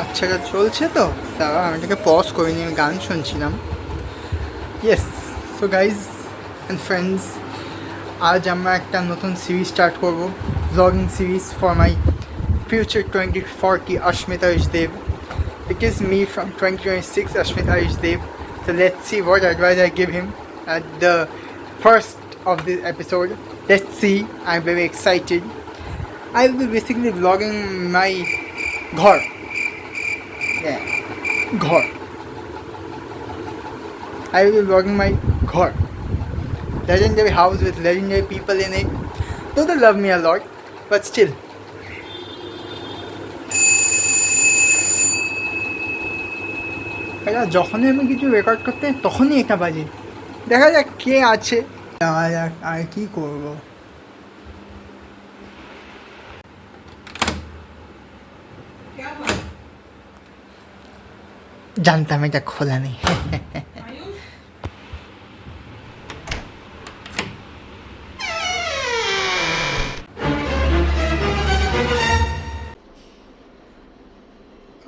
আচ্ছা এটা চলছে তো, তারা আমি এটাকে পজ করিনি, আমি গান শুনছিলাম। Yes, so guys and friends, আজ আমরা একটা নতুন সিরিজ স্টার্ট করব, blogging series for my future 2040 Ashmita Ishdev. It is me from 2026 Ashmita Ishdev. So let's see what advice I give him at the first of this episode. Let's see, I'm very excited. I will be basically vlogging my ghar. Yeah, ghar. I will be vlogging my ghar. Legendary house with legendary people in it. Though they love me a lot, but still. এটা যখনই আমি কিছু record করতে তখনই এটা বাজে। দেখা যাক কে আছে, দেখা যাক আর কি করব। জানতাম এটা খোলা নেই।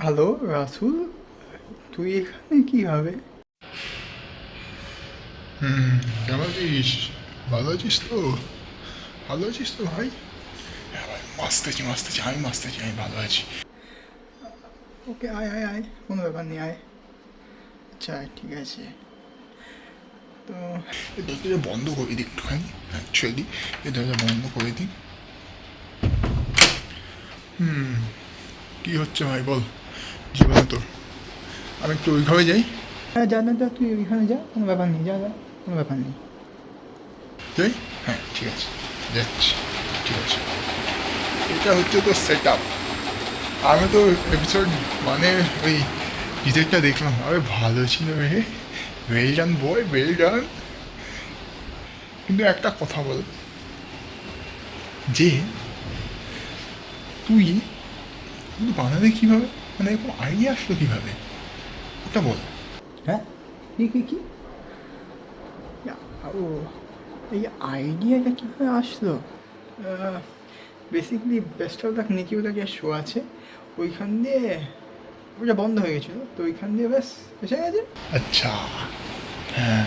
হ্যালো রাসুল, তুই এখানে কীভাবে? কেমন আছিস? ভালো আছিস তো? ভালো আছিস তো ভাই? হ্যাঁ ভাই, মস্ত আছি, মস্ত আছি, আমি মস্ত আছি, আমি ভালো আছি। ওকে, আয় আয় আয়, কোনো ব্যাপার নেই, আয়। আচ্ছা ঠিক আছে। তো এই দরজাটা বন্ধ করে দিই একটুখানি, অ্যাকচুয়ালি এই দরজা বন্ধ করে দিই। কী হচ্ছে ভাই বল, জীবনে তোর? আমি একটু ওইভাবে যাই। হ্যাঁ যা না, যা তুই ওইখানে যা, কোনো ব্যাপার নেই, যা যা, কোনো ব্যাপার নেই। যাই? হ্যাঁ ঠিক আছে, যাচ্ছি। ঠিক আছে, এটা হচ্ছে তো সেট আপ। আমি তো এপিসোড মানে ওই টিজারটা দেখলাম, আরে ভালো ছিল রে, ওয়েল ডান বয়, ওয়েল ডান। কিন্তু একটা কথা বল, যে তুই বানাবে কীভাবে, মানে এরকম আইডিয়া আসলো কীভাবে, ওটা বল। হ্যাঁ কি কি কি? ও, এই আইডিয়াটা কীভাবে আসলো? বেসিক্যালি বেস্ট অফ লাক নিকি ওটা যে শো আছে ওইখান দিয়ে, ওটা বন্ধ হয়ে গেছিলো, তো ওইখান দিয়ে ব্যাস এসে গেছে। আচ্ছা, হ্যাঁ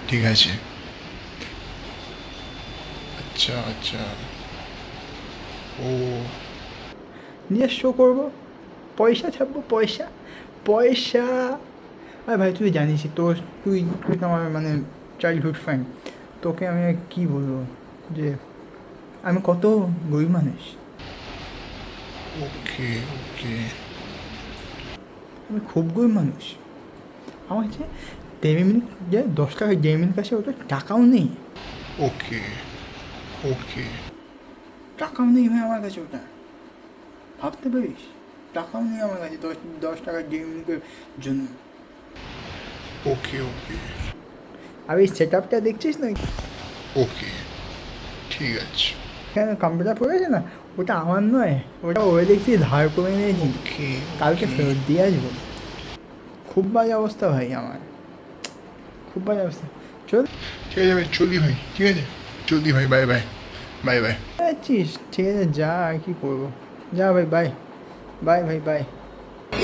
ঠিক আছে। আচ্ছা আচ্ছা, ও নিয়ে শো করবো, পয়সা ছাপবো, পয়সা পয়সা। আর ভাই তুই জানিসই তো, তুই তুই তো আমার মানে চাইল্ডহুড ফ্রেন্ড, তোকে আমি কী বলবো যে আমি কত গরিব মানুষ। ওকে ওকে। আমি খুব গরিব মানুষ। আমার কাছে দেড় মিনিট যে 10 টাকা দেড় মিনিট কাছে ওটা টাকাও নেই। ওকে ওকে। টাকাও নেই ভাই আমার কাছে, ওটা ভাবতে পারিস, টাকাও নেই আমার কাছে 10 টাকা দেড় মিনিটের জন্য। ওকে ওকে আর এই সেট আপটা দেখছিস না ওকে, ঠিক আছে। এখানে কম্পিউটার পড়েছে না, ওটা আমার নয়, ওটা ওই দেখছি ধার করে নিয়েছি, ওকে কালকে ফেরত দিয়ে আসবো। খুব বাজে অবস্থা ভাই আমার, খুব বাজে অবস্থা। চল ঠিক আছে ভাই, চলি ভাই, ঠিক আছে চলতি ভাই, বাই বাই, বাই বাই। যাচ্ছিস, ঠিক আছে যা, আর কি করবো, যা ভাই, বাই বাই ভাই, বাই।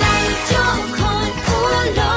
লাইট যখন উড়লো